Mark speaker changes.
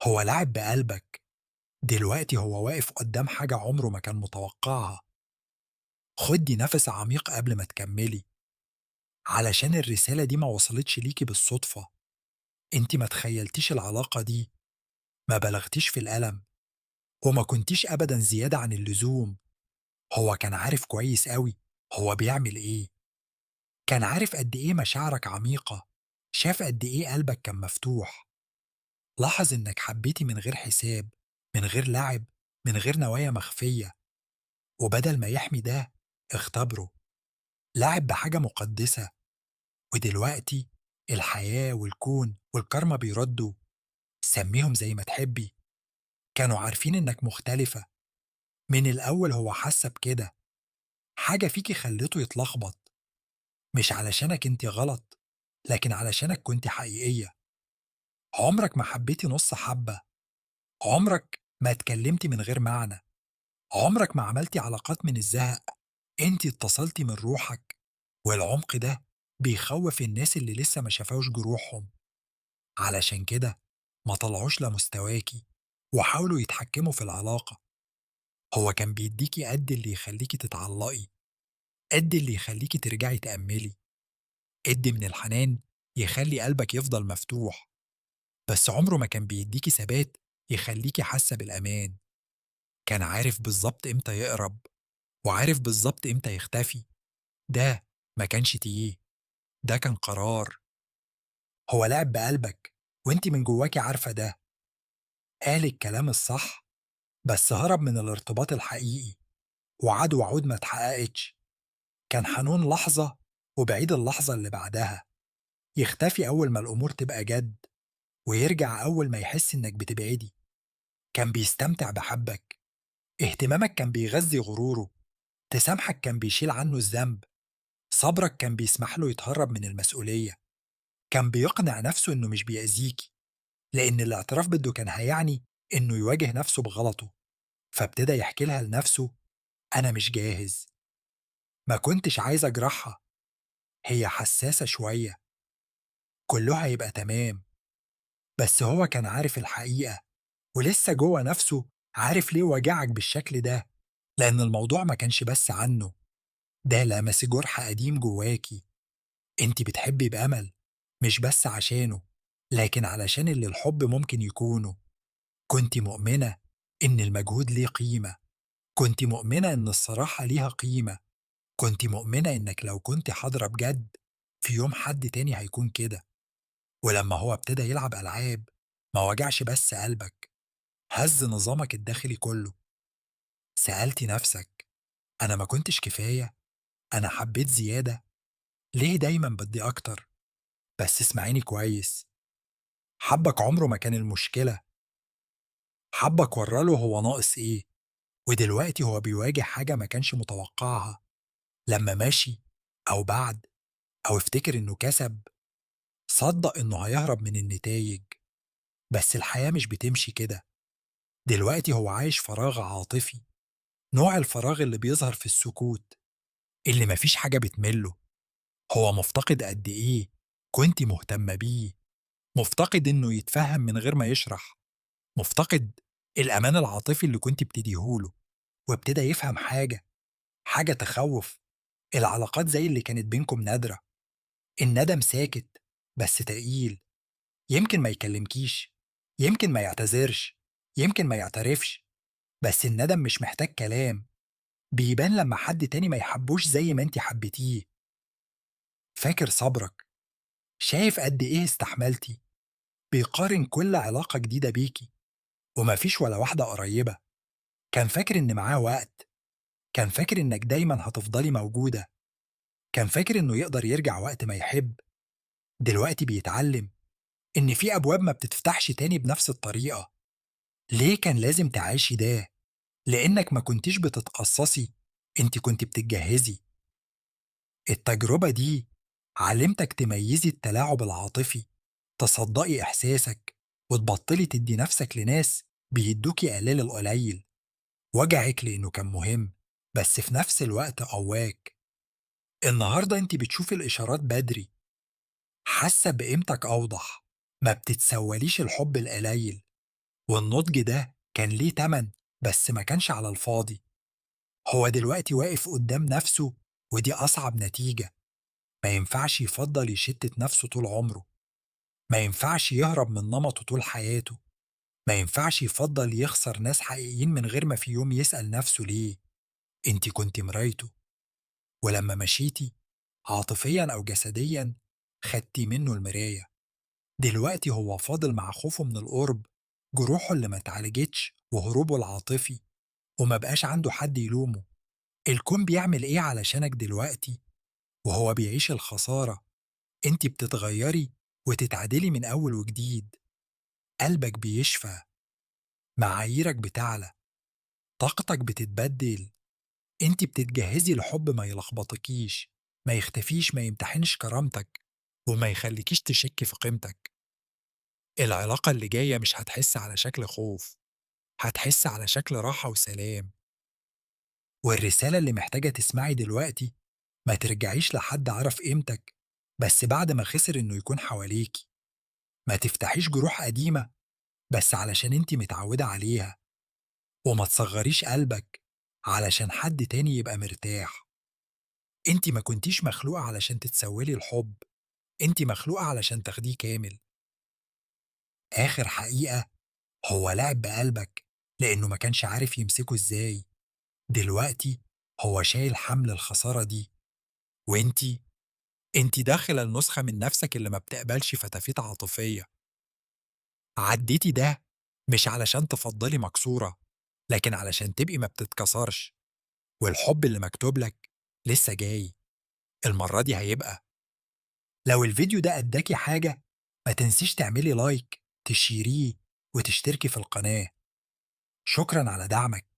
Speaker 1: هو لعب بقلبك. دلوقتي هو واقف قدام حاجة عمره ما كان متوقعها. خدي نفس عميق قبل ما تكملي، علشان الرسالة دي ما وصلتش ليكي بالصدفة. انت ما تخيلتيش العلاقة دي، ما بلغتيش في الألم، وما كنتيش أبدا زيادة عن اللزوم. هو كان عارف كويس قوي هو بيعمل ايه. كان عارف قد ايه مشاعرك عميقة، شاف قد ايه قلبك كان مفتوح. لاحظ انك حبيتي من غير حساب، من غير لعب، من غير نوايا مخفية. وبدل ما يحمي ده، اختبره. لعب بحاجة مقدسة. ودلوقتي الحياة والكون والكارما بيردوا. سميهم زي ما تحبي. كانوا عارفين إنك مختلفة. من الأول هو حس بكده. حاجة فيكي خلته يتلخبط. مش علشانك انت غلط، لكن علشانك كنت حقيقية. عمرك ما حبيتي نص حبة. عمرك ما اتكلمتي من غير معنى. عمرك ما عملتي علاقات من الزهق. انت اتصلتي من روحك. والعمق ده بيخوف الناس اللي لسه ما شافوش جروحهم. علشان كده ما طلعوش لمستواكي وحاولوا يتحكموا في العلاقة. هو كان بيديكي قد اللي يخليكي تتعلقي، قد اللي يخليكي ترجعي تأملي، قد من الحنان يخلي قلبك يفضل مفتوح. بس عمره ما كان بيديكي ثبات يخليكي حاسة بالأمان. كان عارف بالظبط إمتى يقرب، وعارف بالظبط إمتى يختفي. ده ما كانش تيه، ده كان قرار. هو لعب بقلبك، وانت من جواكي عارفة ده. قال الكلام الصح، بس هرب من الارتباط الحقيقي، وعاد وعود ما اتحققتش. كان حنون لحظة، وبعيد اللحظة اللي بعدها. يختفي أول ما الأمور تبقى جد، ويرجع أول ما يحس إنك بتبعدي. كان بيستمتع بحبك. اهتمامك كان بيغذي غروره. تسامحك كان بيشيل عنه الذنب. صبرك كان بيسمح له يتهرب من المسؤولية. كان بيقنع نفسه إنه مش بيأذيكي، لأن الاعتراف بده كان هيعني إنه يواجه نفسه بغلطه. فابتدى يحكي لها لنفسه: أنا مش جاهز. ما كنتش عايز أجرحها. هي حساسة شوية. كله هيبقى تمام. بس هو كان عارف الحقيقة، ولسه جوه نفسه عارف ليه وجعك بالشكل ده. لأن الموضوع ما كانش بس عنه، ده لمس جرح قديم جواكي. انت بتحبي بأمل، مش بس عشانه، لكن علشان اللي الحب ممكن يكونه. كنت مؤمنة إن المجهود ليه قيمة. كنت مؤمنة إن الصراحة ليها قيمة. كنت مؤمنة إنك لو كنت حاضرة بجد، في يوم حد تاني هيكون كده. ولما هو ابتدى يلعب ألعاب، ما وجعش بس قلبك، هز نظامك الداخلي كله. سألتي نفسك: أنا ما كنتش كفاية؟ أنا حبيت زيادة؟ ليه دايما بدي أكتر؟ بس اسمعيني كويس. حبك عمره ما كان المشكلة. حبك وراله هو ناقص إيه. ودلوقتي هو بيواجه حاجة ما كانش متوقعها. لما ماشي، أو بعد، أو افتكر إنه كسب، صدق إنه هيهرب من النتايج. بس الحياة مش بتمشي كده. دلوقتي هو عايش فراغ عاطفي. نوع الفراغ اللي بيظهر في السكوت، اللي مفيش حاجة بتمله. هو مفتقد قد إيه كنتِ مهتمة بيه. مفتقد إنه يتفهم من غير ما يشرح. مفتقد الأمان العاطفي اللي كنتِ بتديه له. وابتدى يفهم حاجة تخوّف. العلاقات زي اللي كانت بينكم نادرة. الندم ساكت بس تقيل. يمكن ما يكلمكيش، يمكن ما يعتذرش، يمكن ما يعترفش. بس الندم مش محتاج كلام. بيبان لما حد تاني ما يحبوش زي ما انت حبيتيه. فاكر صبرك. شايف قد ايه استحملتي. بيقارن كل علاقة جديدة بيكي، ومفيش ولا واحدة قريبة. كان فاكر ان معاه وقت. كان فاكر انك دايما هتفضلي موجودة. كان فاكر انه يقدر يرجع وقت ما يحب. دلوقتي بيتعلم ان في ابواب ما بتتفتحش تاني بنفس الطريقة. ليه كان لازم تعيشي ده؟ لانك ما كنتيش بتتقصصي، انت كنت بتتجهزي. التجربة دي علمتك تميزي التلاعب العاطفي، تصدقي إحساسك، وتبطلي تدي نفسك لناس بيدوكي قليل القليل. وجعك لأنه كان مهم، بس في نفس الوقت قواك. النهاردة انت بتشوفي الإشارات بدري، حاسة بقيمتك أوضح. ما بتتسوليش الحب القليل، والنضج ده كان ليه تمن، بس ما كانش على الفاضي. هو دلوقتي واقف قدام نفسه، ودي أصعب نتيجة. ما ينفعش يفضّل يشتِّت نفسه طول عمره، ما ينفعش يهرب من نمطه طول حياته، ما ينفعش يفضّل يخسر ناس حقيقيين من غير ما في يوم يسأل نفسه ليه. أنتِ كنتِ مرايته، ولمّا مشيتِ عاطفيًا أو جسديًا خدتِ منه المراية. دلوقتي هو فاضل مع خوفه من القُرب، جروحه اللي ما اتعالجتش وهروبه العاطفي، وما بقاش عنده حد يلومه. الكون بيعمل إيه علشانك دلوقتي وهو بيعيش الخسارة؟ أنتِ بتتغيّري وتتعدلي من أول وجديد، قلبك بيشفى، معاييرك بتعلى، طاقتك بتتبدل. أنتِ بتتجهّزي لحُب ما يلخبطكيش، ما يختفيش، ما يمتحنش كرامتك، وما يخلّيكيش تشكّي في قيمتك. العلاقة اللي جاية مش هتحِس على شكل خوف، هتحِس على شكل راحة وسلام. والرسالة اللي محتاجة تسمعي دلوقتي، ما ترجعيش لحد عرف قيمتك بس بعد ما خسر إنه يكون حواليكِ. ما تفتحيش جروح قديمة بس علشان أنتِ متعودة عليها، وما تصغّريش قلبك علشان حد تاني يبقى مرتاح. أنتِ ما كنتيش مخلوقة علشان تتسوّلي الحب، أنتِ مخلوقة علشان تاخديه كامل. آخر حقيقة، هو لعب بقلبك لإنه ما كانش عارف يمسكه إزاي. دلوقتي هو شايل حمل الخسارة دي، وأنتِ داخلة لنسخة من نفسِك اللي ما بتقبلش فتافيت عاطفية. عدّيتِ ده مش علشان تفضّلي مكسورة، لكن علشان تبقي ما بتتكسرش. والحب اللي مكتوب لك لسه جاي، المرة دي هيبقى. لو الفيديو ده أدّاكِ حاجة، ما تنسيش تعملي لايك، تشيريه، وتشتركي في القناة. شكرًا على دعمك.